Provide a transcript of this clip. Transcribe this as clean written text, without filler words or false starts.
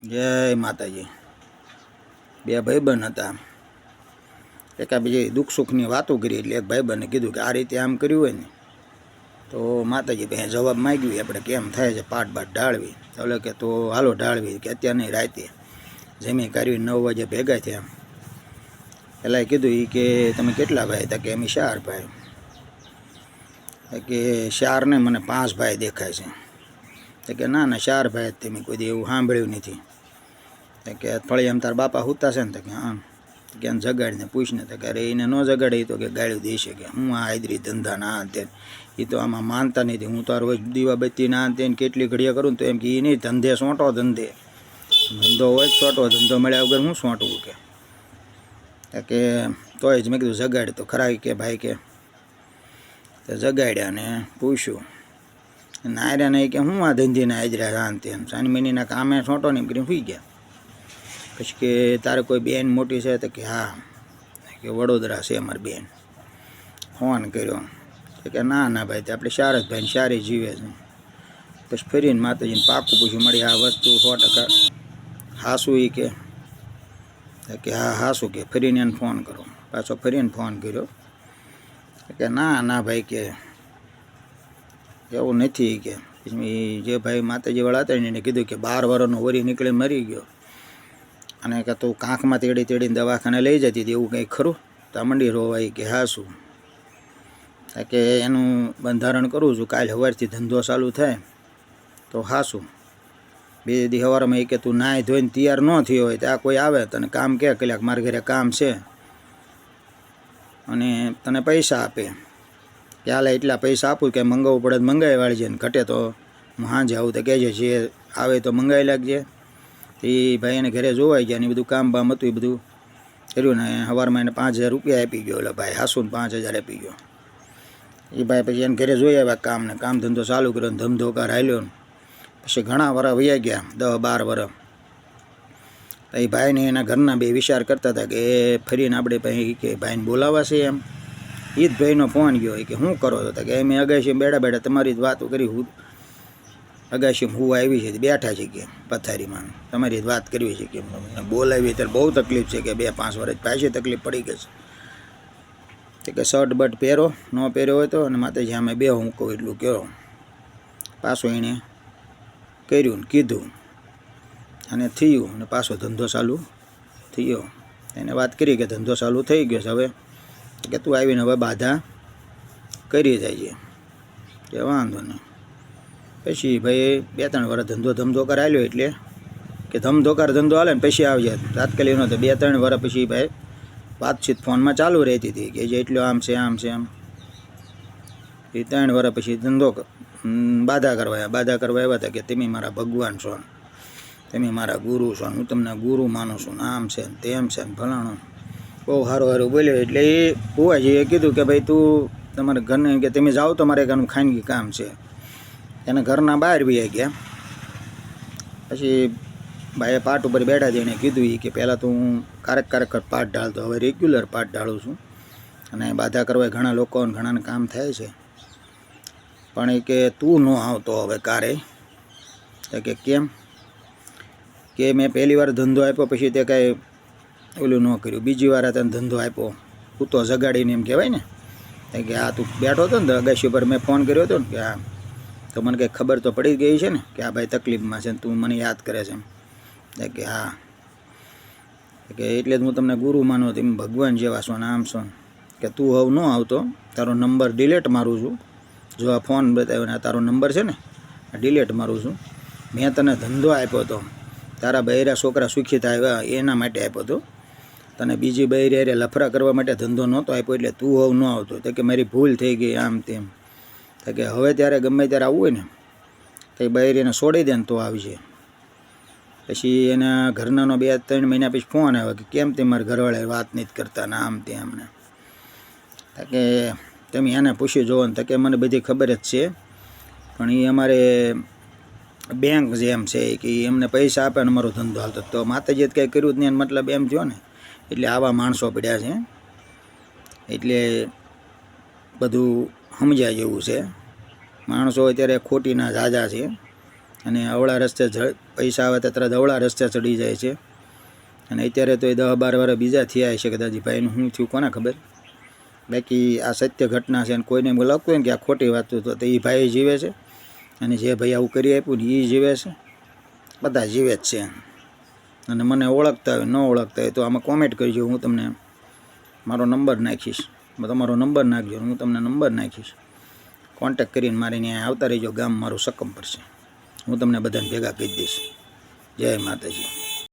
જય માતાજી। બે ભાઈબંધ હતા, એકાબીજી દુઃખ સુખની વાતો કરી એટલે એક ભાઈબંધને કીધું કે આ રીતે આમ કર્યું હોય ને તો માતાજી ભાઈ જવાબ માંગ્યું આપણે કેમ થાય છે પાટ બાટ ઢાળવી, એટલે કે તો હાલો ઢાળવી કે અત્યારે નહીં રાતે જમી કરવી 9 વાગે ભેગા થયા। પહેલાં કીધું એ કે તમે કેટલા ભાઈ હતા કે અમે 4 ભાઈ, કે 4 ને મને 5 ભાઈ દેખાય છે કે ના ના 4 ભાઈ જ તમે કોઈ દી એવું સાંભળ્યું નથી કે ફળી એમ તાર બાપા હુતા છે ને તો કે હા કે એને જગાડીને પૂછને તો કે અરે એને ન જગાડે તો કે ગાળ્યું દેશે કે હું આ હાજરી ધંધા ના તે એ તો આમાં માનતા નથી, હું તો રોજ દીવાબત્તી ના તે કેટલી ઘડિયા કરું ને તો એમ કે એ નહીં ધંધે સોંટો ધંધે ધંધો હોય સોંટો ધંધો મળ્યા વગર હું સોંટવું કે તોય જ મેં કીધું જગાડ તો ખરા કે ભાઈ કે જગાડ્યા ને પૂછ્યું નાર્યા નહીં કે હું આ ધંધીના હાજરા રાંધતે એમ સાની મહિનીના કામે સોંટો ને એમ કરીને સુઈ ગયા। પછી કે તારે કોઈ બેન મોટી છે તો કે હા કે વડોદરા છે અમારી બેન, ફોન કર્યો કે ના ના ભાઈ તે આપણે 4 જ ભાઈ 4 જીવે છે। પછી ફરીને માતાજીને પાકું પૂછ્યું મળી આ વસ્તુ 100% હાસું એ કે હા હાસું કે ફરીને એને ફોન કરો, પાછો ફરીને ફોન કર્યો કે ના ના ભાઈ કે એવું નથી કે પછી જે ભાઈ માતાજીવાળા હતા એને કીધું કે 12 વર્ષનો વરી નીકળી મરી ગયો અને કે તું કાંખમાં તેડી તેડીને દવાખાને લઈ જતી હતી એવું કંઈ ખરું તો મંડી રોવાય કે હા શું કે એનું બંધારણ કરું છું, કાલે સવારથી ધંધો ચાલુ થાય તો હાસું 2 દી સવારમાં કે તું નાહી ધોઈને તૈયાર ન થયો હોય ત્યાં કોઈ આવે તને કામ કહે કલાક મારા ઘરે કામ છે અને તને પૈસા આપે કે હાલે એટલા પૈસા આપું કે મંગાવવું પડે મંગાવી વાળજે ને ઘટે તો હું સાંજે આવું તો કહેજે જે આવે તો મંગાવી લાગજે। એ ભાઈ એને ઘરે જોવાઈ ગયા ને બધું કામ બામ હતું એ બધું કર્યું ને સવારમાં એને 5000 રૂપિયા આપી ગયો, એટલે ભાઈ હાસુને 5000 આપી ગયો। એ ભાઈ પછી એને ઘરે જોઈ આવ્યા કામને કામ ધંધો ચાલુ કર્યો ને ધમધોકાર હાલ્યો ને પછી ઘણા વર્ષ વયા ગયા 10-12 વર્ષ। એ ભાઈને એના ઘરના બે વિચાર કરતા હતા કે ફરીને આપણે ભાઈ કે ભાઈને બોલાવવા છે એમ। એ જ ભાઈનો ફોન ગયો કે શું કરો તો કે અમે અગાશી બેઠા બેઠા તમારી જ વાતો કરી, હું અગાશી હું આવી છે બેઠા છે કે પથારીમાં તમારી જ વાત કરવી છે કે બોલાવી ત્યારે બહુ તકલીફ છે કે 2-5 વર્ષ પાછી તકલીફ પડી ગઈ છે કે શર્ટ બટ પહેરો ન પહેર્યો હોય તો અને માતાજી અમે બે હું કહું એટલું કહો। પાછું એણે કર્યું ને કીધું અને થયું અને પાછો ધંધો ચાલુ થયો। એને વાત કરી કે ધંધો ચાલુ થઈ ગયો છે હવે કે તું આવીને હવે બાધા કરી જાય કે વાંધો નહીં। પછી ભાઈ 2-3 વર્ષ ધંધો ધમધોકાર હાલ્યો એટલે કે ધમધોકાર ધંધો હાલે ને પછી આવી જાય તાત્કાલિક નહોતો 2-3 વર્ષ પછી ભાઈ વાતચીત ફોનમાં ચાલુ રહેતી હતી કે જે એટલો આમ છે આમ છે આમ। એ 3 વર્ષ પછી ધંધો બાધા કરવા આવ્યા હતા કે તમે મારા ભગવાન છો, તમે મારા ગુરુ છો, હું તમને ગુરુ માનું છું, આમ છે ને તેમ છે ને ફલાણું બહુ સારું બોલ્યો। એટલે એ ભુવાજીએ કીધું કે ભાઈ તું તમારા ઘરને કે તમે જાઓ તમારે ઘરનું ખાનગી કામ છે, એને ઘરના બહાર બી ગયા। પછી ભાઈએ પાટ ઉપર બેઠા જઈને કીધું એ કે પહેલાં તો હું કારક પાટ ઢાળતો, હવે રેગ્યુલર પાટ ઢાળું છું અને બાધા કરવા ઘણા લોકોને ઘણાને કામ થાય છે, પણ એ કે તું ન આવતો હવે કારે કે કેમ કે મેં પહેલી વાર ધંધો આપ્યો પછી તે કાંઈ ઓલું ન કર્યું, બીજી વાર તને ધંધો આપ્યો કૂતો જગાડીને એમ કહેવાય ને કે આ તું બેઠો હતો ને અગાશી ઉપર મેં ફોન કર્યો હતો ને કે આ તો મને કંઈક ખબર તો પડી ગઈ છે ને કે આ ભાઈ તકલીફમાં છે ને તું મને યાદ કરે છે એમ કે હા કે એટલે જ હું તમને ગુરુ માનું તમે ભગવાન જેવા છો ને આમ છો કે તું હવે ન આવતો, તારો નંબર ડિલેટ મારું છું, જો આ ફોન બતાવ્યો ને તારો નંબર છે ને ડિલેટ મારું છું, મેં તને ધંધો આપ્યો હતો તારા બૈરા છોકરા સુખી થાય એના માટે આપ્યો હતો, તને બીજી બૈરી અરે લફરા કરવા માટે ધંધો નહોતો આપ્યો એટલે તું હવે ન આવતો તો કે મારી ભૂલ થઈ ગઈ આમ તેમ કે હવે ત્યારે ગમે ત્યારે આવવું હોય ને તો એ બૈરીને છોડી દે ને તો આવજે। પછી એના ઘરનાનો 2-3 મહિના પછી ફોન આવ્યો કે કેમ તે મારા ઘરવાળા વાત નથી કરતા ને આમ તેમ ને કે તમે એને પૂછી જોવો ને તો કે મને બધી ખબર જ છે પણ એ અમારે બેંક જેમ છે કે એમને પૈસા આપે ને અમારો ધંધો હાલતો તો માતાજીએ કંઈ કર્યું જ નહીં મતલબ એમ થયો ને એટલે આવા માણસો પડ્યા છે એટલે બધું સમજ્યા જેવું છે। માણસો અત્યારે ખોટીના ઝાઝા છે અને અવળા રસ્તે પૈસા આવે તો તરત અવળા રસ્તે ચડી જાય છે. અને અત્યારે તો એ 10-12 વર્ષ બીજા થયા છે કદાચ ભાઈનું શું થયું કોને ખબર. બાકી આ સત્ય ઘટના છે અને કોઈને એવું લાગતું હોય ને કે આ ખોટી વાત તો એ ભાઈ જીવે છે અને જે ભાઈ આવું કરી આપ્યું ને એ જીવે છે. બધા જીવે જ છે. અને મને ઓળખતા હોય ન ઓળખતા હોય તો આમાં કોમેન્ટ કરજો. હું તમને મારો નંબર નાખીશ. તમારો નંબર નાખજો, હું તમને નંબર નાખીશ. કોન્ટેક કરીને મારી ત્યાં આવતા રહીજો. ગામ મારું સકમ પર છે. હું તમને બધાને ભેગા કહી દઈશ. જય માતાજી.